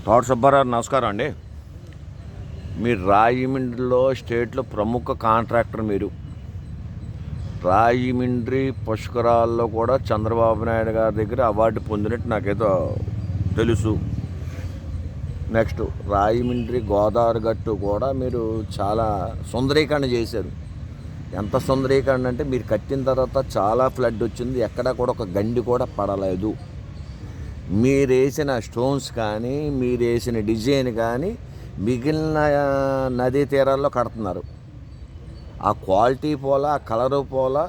తోట సుబ్బారావు నమస్కారం అండి. మీరు రాజమండ్రిలో స్టేట్లో ప్రముఖ కాంట్రాక్టర్. మీరు రాజమండ్రి పుష్కరాల్లో కూడా చంద్రబాబు నాయుడు గారి దగ్గర అవార్డు పొందినట్టు నాకేదో తెలుసు. నెక్స్ట్ రాజమండ్రి గోదావరి గట్టు కూడా మీరు చాలా సుందరీకరణ చేశారు. ఎంత సుందరీకరణ అంటే మీరు కట్టిన తర్వాత చాలా ఫ్లడ్ వచ్చింది, ఎక్కడా కూడా ఒక గండి కూడా పడలేదు. మీరు వేసిన స్టోన్స్ కానీ మీరు వేసిన డిజైన్ కానీ మిగిలిన నదీ తీరాల్లో కడుతున్నారు. ఆ క్వాలిటీ పోలా, ఆ కలరు పోలా,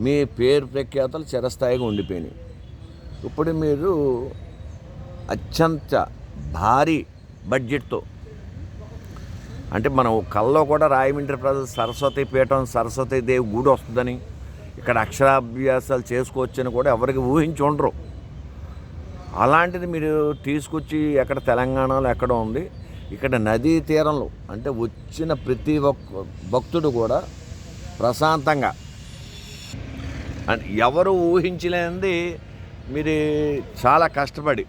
మీ పేరు ప్రఖ్యాతలు చిరస్థాయిగా ఉండిపోయినాయి. ఇప్పుడు మీరు అత్యంత భారీ బడ్జెట్తో, అంటే మనం కల్లో కూడా రాజమండ్రి ప్రజలు సరస్వతి పీఠం, సరస్వతి దేవి గుడి వస్తుందని, ఇక్కడ అక్షరాభ్యాసాలు చేసుకోవచ్చని కూడా ఎవరికి ఊహించి ఉండరు. అలాంటిది మీరు తీసుకొచ్చి ఎక్కడ తెలంగాణలో ఎక్కడ ఉంది, ఇక్కడ నదీ తీరంలో అంటే వచ్చిన ప్రతి ఒక్క భక్తుడు కూడా ప్రశాంతంగా, అంటే ఎవరు ఊహించలేనిది మీరు చాలా కష్టపడి,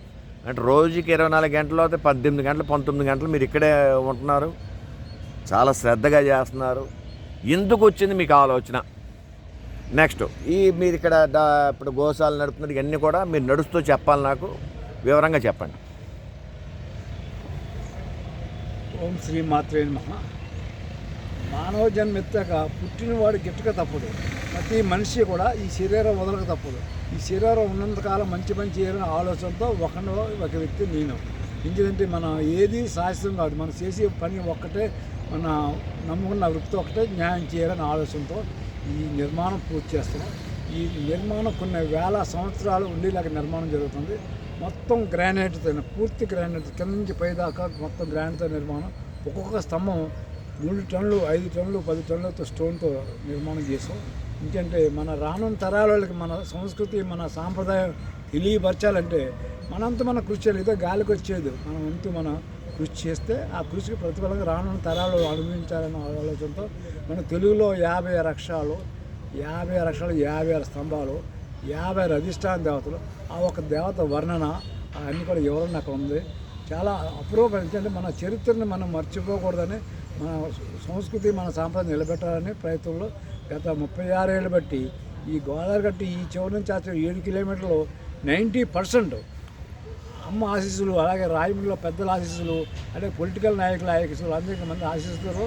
అంటే రోజుకి 24 గంటలు అయితే 18 గంటలు 19 గంటలు మీరు ఇక్కడే ఉంటున్నారు. చాలా శ్రద్ధగా చేస్తున్నారు. ఎందుకు వచ్చింది మీకు ఆలోచన? నెక్స్ట్ మీరు ఇక్కడ ఇప్పుడు గోశాల నడుపుతున్నారు, ఇవన్నీ కూడా మీరు నడుస్తూ చెప్పాలి, నాకు వివరంగా చెప్పండి. ఓం శ్రీ మాత్రే నమః. మానవ జన్మెత్తాక పుట్టినవాడు గిట్టక తప్పదు. ప్రతి మనిషి కూడా ఈ శరీరం వదలక తప్పదు. ఈ శరీరం ఉన్నంతకాలం మంచి మంచి ఏదైనా ఆలోచనతో ఒక వ్యక్తి నేను. ఎందుకంటే మనం ఏది శాశ్వతం కాదు. మనం చేసే పని ఒక్కటే, మన నమ్ముకున్న వృత్తి ఒకటే న్యాయం చేయాలని ఆలోచనతో ఈ నిర్మాణం పూర్తి చేస్తున్నాం. ఈ నిర్మాణం కొన్ని వేల సంవత్సరాలు ఉండేలాగా నిర్మాణం జరుగుతుంది. మొత్తం గ్రానైట్తో, పూర్తి గ్రానైట్ కింద నుంచి పైదాకా మొత్తం గ్రానైట్తో నిర్మాణం. ఒక్కొక్క స్తంభం 3 టన్నులు, 5 టన్నులు, 10 టన్నులతో స్టోన్తో నిర్మాణం చేసాం. ఎందుకంటే మన రానున్న తరాల వాళ్ళకి మన సంస్కృతి, మన సాంప్రదాయం తెలియపరచాలంటే మనంతా మన కృషి చేయాలి. ఏదో గాలికి వచ్చేది, మనం వంతు మన కృషి చేస్తే ఆ కృషికి ప్రతిఫలంగా రానున్న తరాలు అనుభవించాలన్న ఆలోచనతో మన తెలుగులో 50 అక్షరాలు, 56 స్తంభాలు, 56 అధిష్టాన దేవతలు, ఆ ఒక దేవత వర్ణన అన్నీ కూడా వివరణ అక్కడ ఉంది. చాలా అపూర్వం. ఎందుకంటే మన చరిత్రని మనం మర్చిపోకూడదని, మన సంస్కృతి, మన సాంప్రదాయం నిలబెట్టాలని ప్రయత్నంలో గత 36 ఏళ్ళు బట్టి ఈ గోదావరి గట్టి ఈ చివరి నుంచి 7 కిలోమీటర్లు 90% అమ్మ ఆశీస్సులు, అలాగే రాజమండ్రిలో పెద్దల ఆశీస్సులు, అంటే పొలిటికల్ నాయకుల ఆశీస్సులు, అనేక మంది ఆశీస్సులు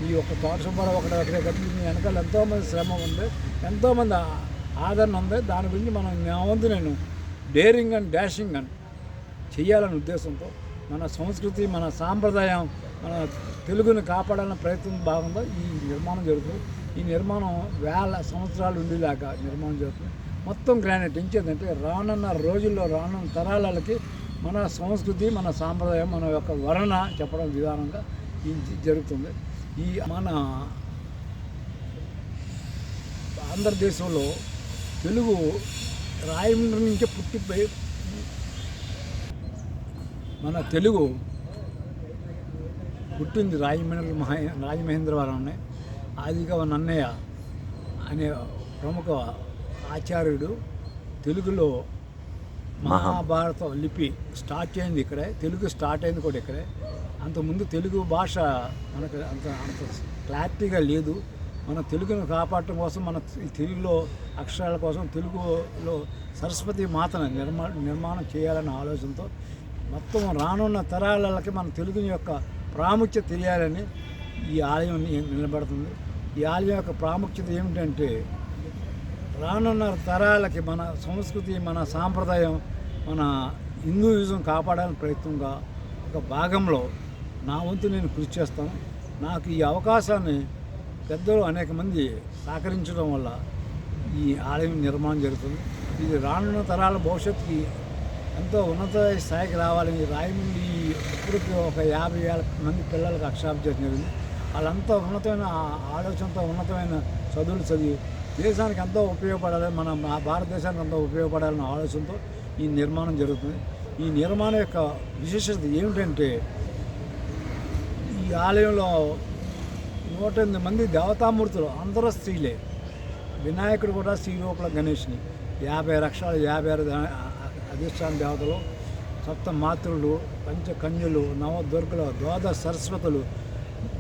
ఈ ఒక తోట సుబ్బారావు ఒకటే కట్టి వెనకాల ఎంతోమంది శ్రమ ఉంది, ఎంతోమంది ఆదరణ ఉంది. దాని గురించి మనం నా వంతు నేను డేరింగ్ అండ్ డాషింగ్ అని చేయాలనే ఉద్దేశంతో మన సంస్కృతి, మన సాంప్రదాయం, మన తెలుగుని కాపాడాలన్న ప్రయత్నం భాగంగా ఈ నిర్మాణం జరుగుతుంది. ఈ నిర్మాణం వేల సంవత్సరాలు ఉండేలాగా నిర్మాణం జరుగుతుంది. మొత్తం గ్రానైట్ ఇంకేంటంటే రానున్న రోజుల్లో, రానున్న తరాలకి మన సంస్కృతి, మన సాంప్రదాయం, మన యొక్క వర్ణన చెప్పడం విధానంగా ఇది జరుగుతుంది. ఈ మన ఆంధ్రదేశంలో తెలుగు రాయమండ్రి నుంచే పుట్టిపోయి, మన తెలుగు పుట్టింది రాజమహేంద్రవరంనే. ఆదిగా నన్నయ్య అనే ప్రముఖ ఆచార్యుడు తెలుగులో మహాభారతం లిపి స్టార్ట్ అయింది ఇక్కడే, తెలుగు స్టార్ట్ అయింది కూడా ఇక్కడే. అంతకుముందు తెలుగు భాష మనకు అంత క్లారిటీగా లేదు. మన తెలుగును కాపాడటం కోసం, మన తెలుగులో అక్షరాల కోసం తెలుగులో సరస్వతి మాతను నిర్మాణం చేయాలనే ఆలోచనతో మొత్తం రానున్న తరాలకి మన తెలుగు యొక్క ప్రాముఖ్యత తెలియాలని ఈ ఆలయం నిలబడుతుంది. ఈ ఆలయం యొక్క ప్రాముఖ్యత ఏమిటంటే రానున్న తరాలకి మన సంస్కృతి, మన సాంప్రదాయం, మన హిందూయిజం కాపాడాలని ప్రయత్నంగా ఒక భాగంలో నా వంతు నేను కృషి చేస్తాను. నాకు ఈ అవకాశాన్ని పెద్దలు అనేక మంది సహకరించడం వల్ల ఈ ఆలయం నిర్మాణం జరుగుతుంది. ఇది రానున్న తరాల భవిష్యత్తుకి ఎంతో ఉన్నత స్థాయికి రావాలని రాయమండ్రి ఇప్పటికి ఒక 50,000 మంది పిల్లలకు అక్షరాభ్యాసం జరిగింది. వాళ్ళంతా ఉన్నతమైన ఆలోచనతో, ఉన్నతమైన చదువులు చదివి దేశానికి ఎంతో ఉపయోగపడాలి, మన భారతదేశానికి ఎంతో ఉపయోగపడాలన్న ఆలోచనతో ఈ నిర్మాణం జరుగుతుంది. ఈ నిర్మాణం యొక్క విశేషత ఏమిటంటే ఈ ఆలయంలో 108 మంది దేవతామూర్తులు, అందరూ స్త్రీలే. వినాయకుడు కూడా శ్రీరూపల గణేష్ని, 50 అక్షరాలు, 56 అధిష్టాన దేవతలు, సప్త మాతృలు, పంచకన్యలు, నవదుర్గలు, ద్వాదశ సరస్వతులు,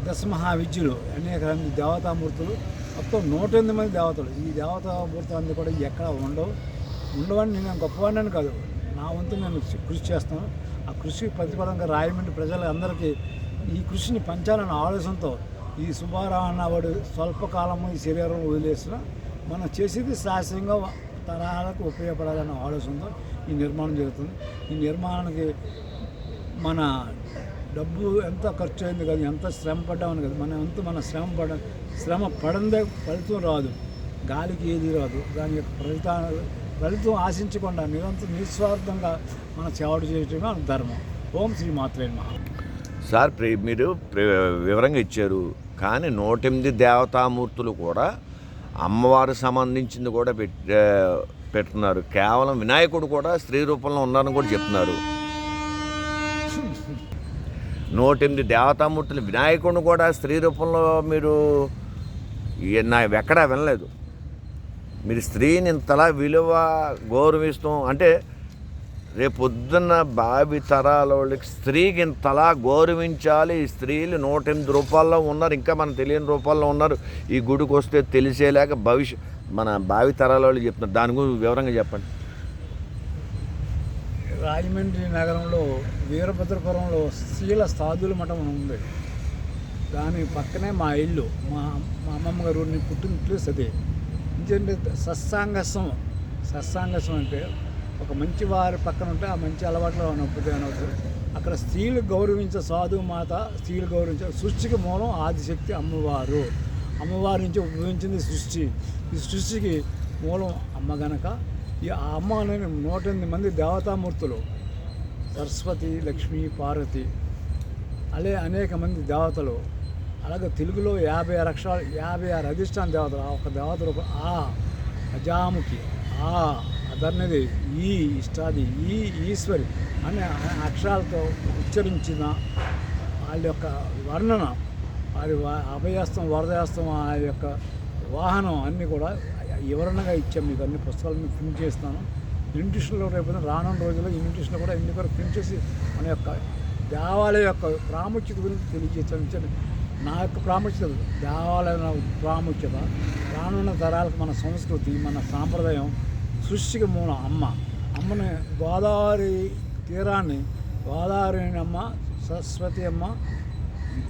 దశమహావిద్యులు, అనేక మంది దేవతామూర్తులు, మొత్తం 108 మంది దేవతలు. ఈ దేవతామూర్తులు అన్నీ కూడా ఎక్కడ ఉండవని నేను గొప్పవాడిని కాదు, నా వంతు నేను కృషి చేస్తాను. ఆ కృషి ప్రతిఫలంగా రాయమండ్రి ప్రజలందరికీ ఈ కృషిని పంచాలన్న ఆలోచనతో ఈ సుబ్బారావు అన్నవాడు స్వల్పకాలము ఈ శరీరం వదిలేసిన మనం చేసేది శాశ్వతంగా తరాలకు ఉపయోగపడాలన్న ఆలోచనతో ఈ నిర్మాణం జరుగుతుంది. ఈ నిర్మాణానికి మన డబ్బు ఎంత ఖర్చు అయింది కదా, ఎంత శ్రమ పడ్డామని కదా, మన శ్రమ పడందే ఫలితం రాదు, గాలికి ఏది రాదు. దాని యొక్క ఫలితం ఆశించకుండా నిరంతరం నిస్వార్థంగా మన సేవలు చేయటమే మన ధర్మం. ఓం శ్రీ మాత్రే నమః. సార్ మీరు వివరంగా ఇచ్చారు, కానీ 108 దేవతామూర్తులు కూడా అమ్మవారికి సంబంధించింది కూడా పెట్టున్నారు. కేవలం వినాయకుడు కూడా స్త్రీ రూపంలో ఉన్నారని కూడా చెప్తున్నారు. 108 దేవతామూర్తులు వినాయకుడిని కూడా స్త్రీ రూపంలో మీరు ఎక్కడా వినలేదు. మీరు స్త్రీని ఇంతలా విలువ గౌరవిస్తాం అంటే రేపొద్దున్న భావి తరాల వాళ్ళకి స్త్రీకి ఇంతలా గౌరవించాలి. ఈ స్త్రీలు 108 రూపాల్లో ఉన్నారు, ఇంకా మనకు తెలియని రూపాల్లో ఉన్నారు. ఈ గుడికి వస్తే తెలిసేలాగా మన భావి తరాల వాళ్ళు చెప్తున్నారు. దాని గురించి వివరంగా చెప్పండి. రాజమండ్రి నగరంలో వీరభద్రపురంలో స్త్రీల సాధువుల మఠం ఉంది. దాని పక్కనే మా ఇల్లు, మా అమ్మమ్మ గారు పుట్టిన ప్లేస్ అదే. ఎందుకంటే సత్సాంగసం అంటే ఒక మంచి వారి పక్కన ఉంటే ఆ మంచి అలవాట్లు అనవుతుంది. అక్కడ స్త్రీలు గౌరవించే సాధువు మాత, స్త్రీలు గౌరవించే సృష్టికి మూలం ఆదిశక్తి అమ్మవారు. అమ్మవారి నుంచి ఉద్భవించింది సృష్టి. ఈ సృష్టికి మూలం అమ్మ గనక ఈ అమ్మ అనే 108 మంది దేవతామూర్తులు, సరస్వతి, లక్ష్మి, పార్వతి, అనేక మంది దేవతలు. అలాగే తెలుగులో 56 అక్షరాలు, 56 అధిష్టాన దేవతలు. ఒక దేవతలు ఆ అజాముఖి, ఆ అధర్ణది, ఈ ఇష్టాది, ఈ ఈశ్వరి అనే అక్షరాలతో ఉచ్చరించిన వాళ్ళ యొక్క వర్ణన, వారి అభయాస్తం, వరదయాస్తం, ఆ యొక్క వాహనం అన్నీ కూడా వివరణగా ఇచ్చాం. మీకు అన్ని పుస్తకాలను ప్రింట్ చేస్తాను. ఇన్విటేషన్లో రేపు రానున్న రోజుల్లో ఇన్విటేషన్లో కూడా ఎన్ని కూడా ప్రింట్ చేసి మన యొక్క దేవాలయం యొక్క ప్రాముఖ్యత గురించి తెలియజేస్తాను. నా యొక్క ప్రాముఖ్యత, దేవాలయం ప్రాముఖ్యత, రానున్న తరాలకు మన సంస్కృతి, మన సాంప్రదాయం, సృష్టికి మూలం అమ్మని గోదావరి తీరాన్ని, గోదావరి అమ్మ, సరస్వతి అమ్మ,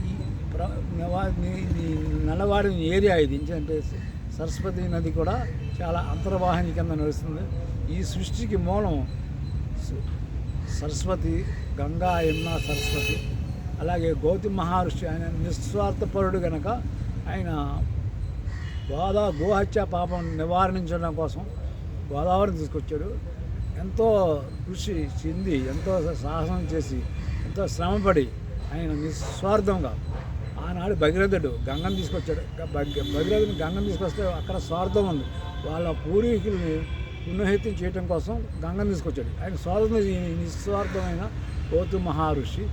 ఈ నల్లవాడిన ఏరియా ఇది. ఎందుకంటే సరస్వతి నది కూడా చాలా అంతర్వాహిని కింద నడుస్తుంది. ఈ సృష్టికి మూలం సరస్వతి, గంగా, యమున, సరస్వతి. అలాగే గౌతమ మహర్షి ఆయన నిస్వార్థపరుడు కనుక ఆయన గోహత్య పాపం నివారించడం కోసం గోదావరిని తీసుకొచ్చాడు. ఎంతో కృషి చెంది, ఎంతో సాహసం చేసి, ఎంతో శ్రమపడి ఆయన నిస్వార్థంగా ఆనాడు భగీరథుడు గంగను తీసుకొచ్చాడు. భగీరథుని గంగను తీసుకొస్తే అక్కడ స్వార్థం ఉంది. వాళ్ళ పూర్వీకుల్ని పునఃహితం చేయడం కోసం గంగను తీసుకొచ్చాడు. ఆయన స్వార్థం నిస్వార్థమైన గౌతమ మహర్షి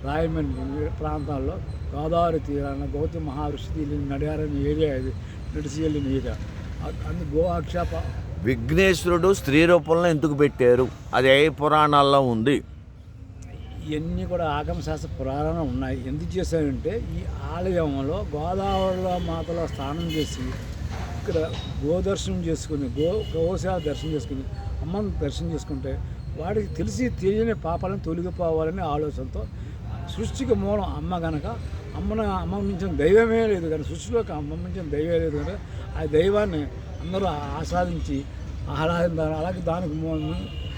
రాయమండ్రి ప్రాంతాల్లో గోదావరి తీరాన గౌతమ మహర్షి నడియారని ఏరియా, ఇది నడిచి వెళ్ళిన ఏరియా. అందు గోక్షేప విఘ్నేశ్వరుడు స్త్రీ రూపంలో ఎందుకు పెట్టారు? అది ఏ పురాణాల్లో ఉంది? ఇవన్నీ కూడా ఆగమశాస్త్ర పురాణాలు ఉన్నాయి. ఎందుకు చేశారంటే ఈ ఆలయంలో గోదావరిలో మాతలో స్నానం చేసి ఇక్కడ గోదర్శనం చేసుకుని, గోసేవ దర్శనం చేసుకుని, అమ్మను దర్శనం చేసుకుంటే వాడికి తెలియని పాపాలను తొలగిపోవాలనే ఆలోచనతో సృష్టికి మూలం అమ్మ కనుక అమ్మ మించిన దైవమే లేదు కానీ సృష్టిలోకి అమ్మ మించిన దైవమే లేదు కనుక ఆ దైవాన్ని అందరూ ఆస్వాదించి ఆహ్లాదించారు. అలాగే దానికి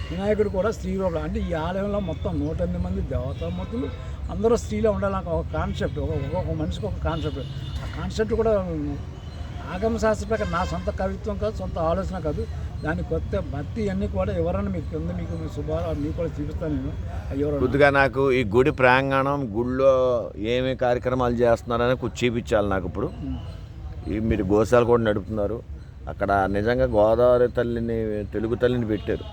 వినాయకుడు కూడా స్త్రీ రూపంలో. అంటే ఈ ఆలయంలో మొత్తం 108 మంది దేవతామూర్తులు అందరూ స్త్రీలో ఉండాలని ఒక కాన్సెప్ట్, ఒక్కొక్క మనిషికి ఒక కాన్సెప్ట్. ఆ కాన్సెప్ట్ కూడా ఆగమశాస్త్ర ప్రకారం నా సొంత కవిత్వం కాదు, సొంత ఆలోచన కాదు. దాని కొత్త భక్తి అన్నీ కూడా ఎవరైనా మీకు కింద మీకు శుభారావు మీకు కూడా చూపిస్తాను నేను. ఎవరు కొద్దిగా నాకు ఈ గుడి ప్రాంగణం, గుడిలో ఏమి కార్యక్రమాలు చేస్తున్నారని చూపించాలి నాకు. ఇప్పుడు మీరు గోశాల కూడా నడుపుతున్నారు. అక్కడ నిజంగా గోదావరి తల్లిని, తెలుగు తల్లిని పెట్టారు.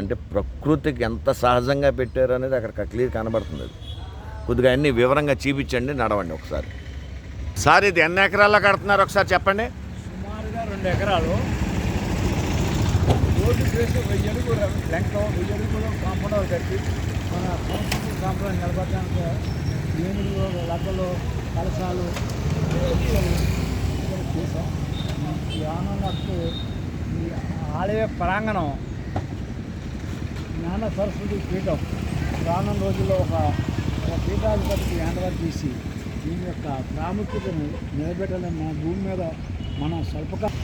అంటే ప్రకృతికి ఎంత సహజంగా పెట్టారు అనేది అక్కడ క్లియర్ కనబడుతుంది. కొద్దిగా అన్ని వివరంగా చూపించండి, నడవండి ఒకసారి. సార్ ఇది ఎన్ని ఎకరాల్లో కడుతున్నారు ఒకసారి చెప్పండి. సుమారుగా 2 ఎకరాలు. రోడ్డు చేసి 1000 అడుగులు లెంక, 1000 అడుగులు కాంపౌండ్ కట్టి మన సంస్కృతి సాంప్రదాయం నిలబడడానికి ఏనుగులు లగ్గలు కలశాలు పూజలు కూడా చేశాం. ఈ ఆనందకు ఈ ఆలయ ప్రాంగణం జ్ఞాన సరస్వతి పీఠం రానున్న రోజుల్లో ఒక పీఠాధిపతికి హ్యాండ్ఓవర్ చేసి దీని యొక్క ప్రాముఖ్యతను నిలబెట్టాలని మన భూమి మీద మనం స్వల్పకాలం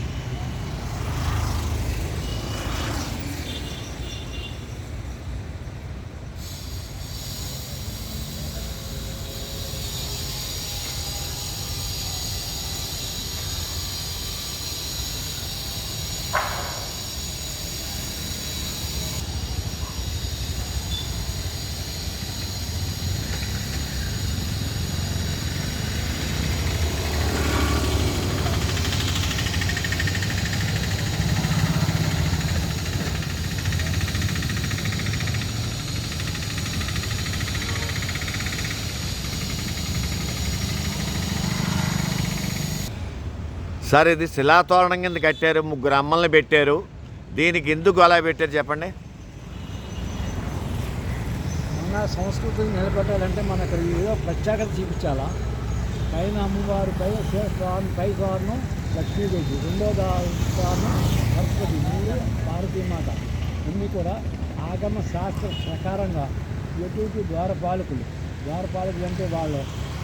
సార్ ఇది శిలాతోరణం కింద కట్టారు, 3 అమ్మల్ని పెట్టారు. దీనికి ఎందుకు అలా పెట్టారు చెప్పండి? మన సంస్కృతిని నిలబెట్టాలంటే మన ఇక్కడ ఏదో ప్రత్యేకత చూపించాలా. పైన అమ్మవారి పై ద్వారం లక్ష్మీదేవి, రెండో ద్వారం సరస్వతి, 3 భారతీమాత. ఇన్ని కూడా ఆగమ శాస్త్ర ప్రకారంగా ఎటువంటి ద్వారపాలకులు అంటే వాళ్ళు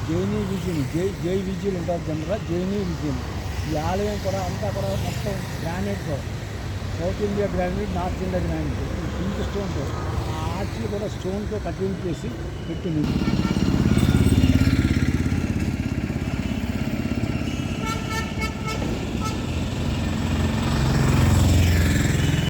జైనీ విద్యని జై విద్యలు ఉంటారు జనరల్గా, జైనీ విద్యని. ఈ ఆలయం కూడా అంతా కూడా మొత్తం గ్రానైట్తో, south India granite, north India granite, pink స్టోన్తో, ఆ ఆర్చి కూడా స్టోన్తో కటింగ్ చేసి పెట్టింది.